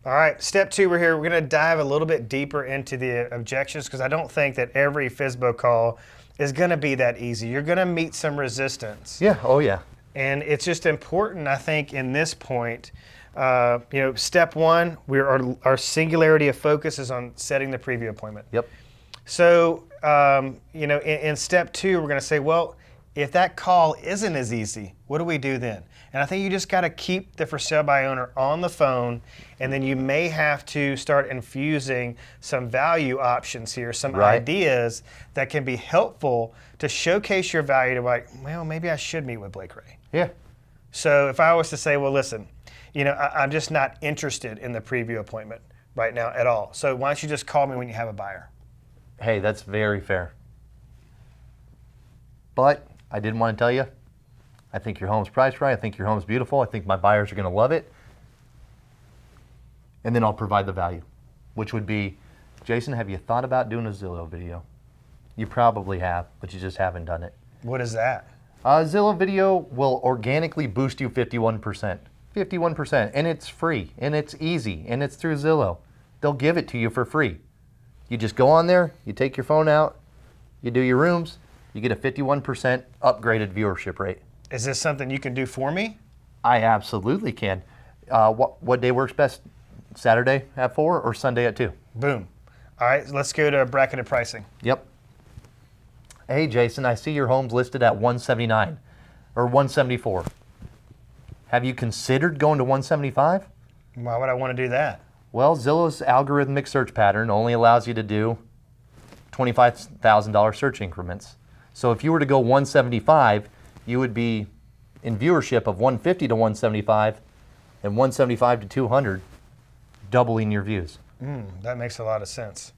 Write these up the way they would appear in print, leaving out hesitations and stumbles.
All right, step two, we're here. We're going to dive a little bit deeper into the objections because I don't think that every FSBO call is going to be that easy. You're going to meet some resistance. Yeah, oh yeah. And it's just important, I think, in this point, step one, our singularity of focus is on setting the preview appointment. Yep. So, in step two, we're going to say, well, if that call isn't as easy, what do we do then? And I think you just got to keep the for sale by owner on the phone, and then you may have to start infusing some value options here, some ideas that can be helpful to showcase your value to well, maybe I should meet with Blake Ray. Yeah. So if I was to say, well, listen, I'm just not interested in the preview appointment right now at all. So why don't you just call me when you have a buyer? Hey, that's very fair. But I did want to tell you, I think your home's priced right. I think your home's beautiful. I think my buyers are going to love it. And then I'll provide the value, which would be, Jason, have you thought about doing a Zillow video? You probably have, but you just haven't done it. What is that? Zillow video will organically boost you 51%. 51%, and it's free, and it's easy, and it's through Zillow. They'll give it to you for free. You just go on there, you take your phone out, you do your rooms, you get a 51% upgraded viewership rate. Is this something you can do for me? I absolutely can. What day works best? Saturday at 4 or Sunday at 2? Boom. All right, let's go to bracketed pricing. Yep. Hey, Jason, I see your home's listed at 179 or 174. Have you considered going to 175? Why would I want to do that? Well, Zillow's algorithmic search pattern only allows you to do $25,000 search increments. So if you were to go 175, you would be in viewership of 150 to 175 and 175 to 200, doubling your views. That makes a lot of sense.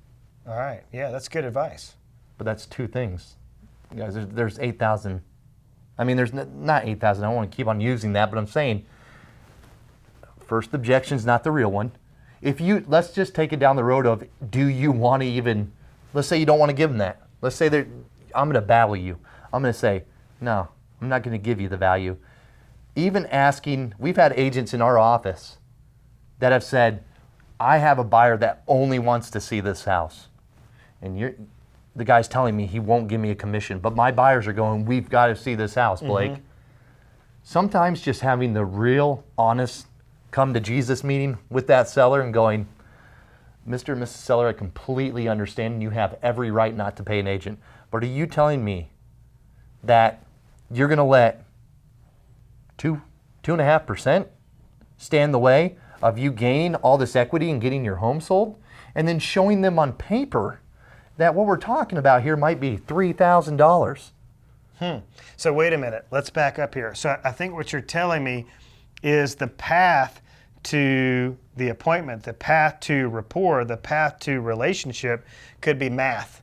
All right, yeah, that's good advice. But that's two things. Guys, there's 8,000. I mean, there's not 8,000. I don't want to keep on using that, but I'm saying first objection's not the real one. Let's just take it down the road of, do you want to even, let's say you don't want to give them that. Let's say I'm going to battle you. I'm going to say, no, I'm not going to give you the value. Even asking, we've had agents in our office that have said, I have a buyer that only wants to see this house. And the guy's telling me he won't give me a commission, but my buyers are going, we've got to see this house, Blake. Mm-hmm. Sometimes just having the real, honest, come to Jesus meeting with that seller and going, Mr. and Mrs. Seller, I completely understand and you have every right not to pay an agent. But are you telling me that you're going to let 2.5% stand in the way of you gaining all this equity and getting your home sold? And then showing them on paper that what we're talking about here might be $3,000. So wait a minute, let's back up here. So I think what you're telling me is the path to the appointment, the path to rapport, the path to relationship could be math.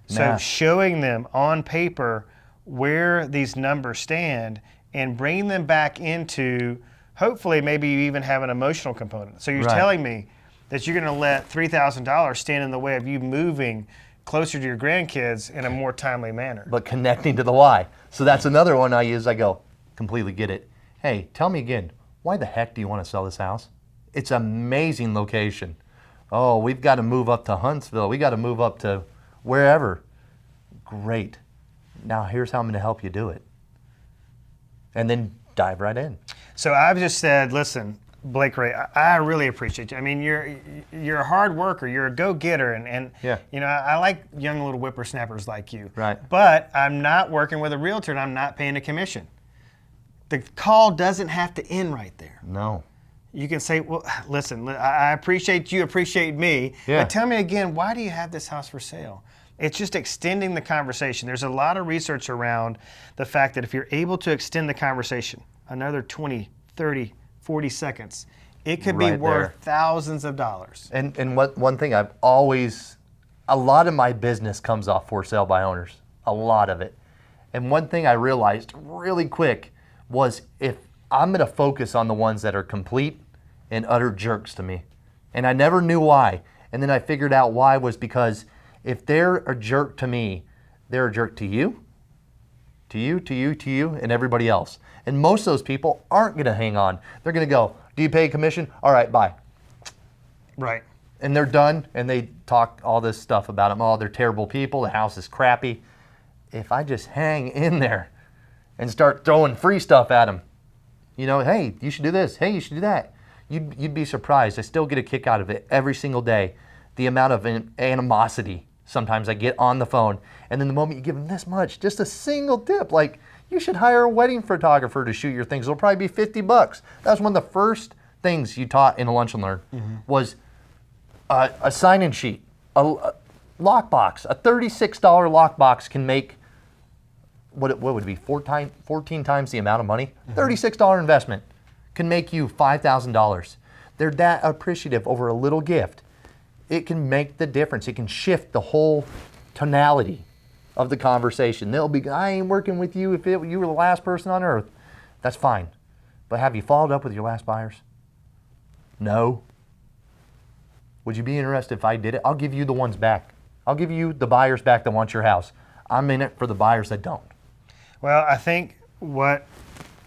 So showing them on paper where these numbers stand and bringing them back into, hopefully maybe you even have an emotional component. So you're telling me that you're going to let $3,000 stand in the way of you moving closer to your grandkids in a more timely manner. But connecting to the why. So that's another one I use. I go, completely get it. Hey, tell me again, why the heck do you want to sell this house? It's an amazing location. Oh, we've got to move up to Huntsville. We got to move up to wherever. Great. Now here's how I'm going to help you do it. And then dive right in. So I've just said, listen, Blake Ray, I really appreciate you. I mean, you're a hard worker. You're a go-getter, and I like young little whippersnappers like you. Right. But I'm not working with a realtor, and I'm not paying a commission. The call doesn't have to end right there. No. You can say, well, listen, I appreciate you, appreciate me, but tell me again, why do you have this house for sale? It's just extending the conversation. There's a lot of research around the fact that if you're able to extend the conversation another 20, 30, 40 seconds, it could be worth thousands of dollars. And one thing I've always, a lot of my business comes off for sale by owners, a lot of it. And one thing I realized really quick was if I'm going to focus on the ones that are complete and utter jerks to me. And I never knew why. And then I figured out why was because if they're a jerk to me, they're a jerk to you, and everybody else. And most of those people aren't going to hang on. They're going to go, do you pay a commission? All right, bye. Right. And they're done, and they talk all this stuff about them. Oh, they're terrible people. The house is crappy. If I just hang in there and start throwing free stuff at them, you know, hey, you should do this. Hey, you should do that. You'd be surprised. I still get a kick out of it every single day. The amount of animosity sometimes I get on the phone. And then the moment you give them this much, just a single tip, like you should hire a wedding photographer to shoot your things. It'll probably be $50. That was one of the first things you taught in a Lunch and Learn was a sign-in sheet, a lockbox. A $36 lockbox can make what would it be 14 times the amount of money. $36 investment can make you $5,000. They're that appreciative over a little gift. It can make the difference. It can shift the whole tonality of the conversation. They'll be, I ain't working with you if you were the last person on earth. That's fine. But have you followed up with your last buyers? No. Would you be interested if I did it? I'll give you the ones back. I'll give you the buyers back that want your house. I'm in it for the buyers that don't. Well, I think what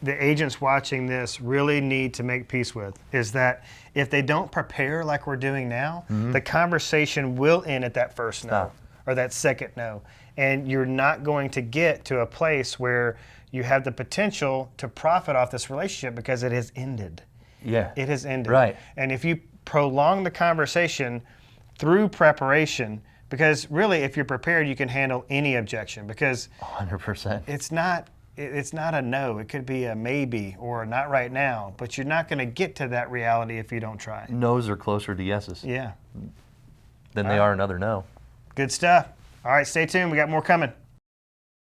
the agents watching this really need to make peace with is that if they don't prepare like we're doing now, the conversation will end at that first no or that second no. And you're not going to get to a place where you have the potential to profit off this relationship because it has ended. Yeah. It has ended. Right. And if you prolong the conversation through preparation, because really if you're prepared, you can handle any objection because 100%. it's not a no. It could be a maybe or not right now, but you're not going to get to that reality if you don't try. No's are closer to yeses Yeah. than they are another no. Good stuff. All right, stay tuned. We got more coming.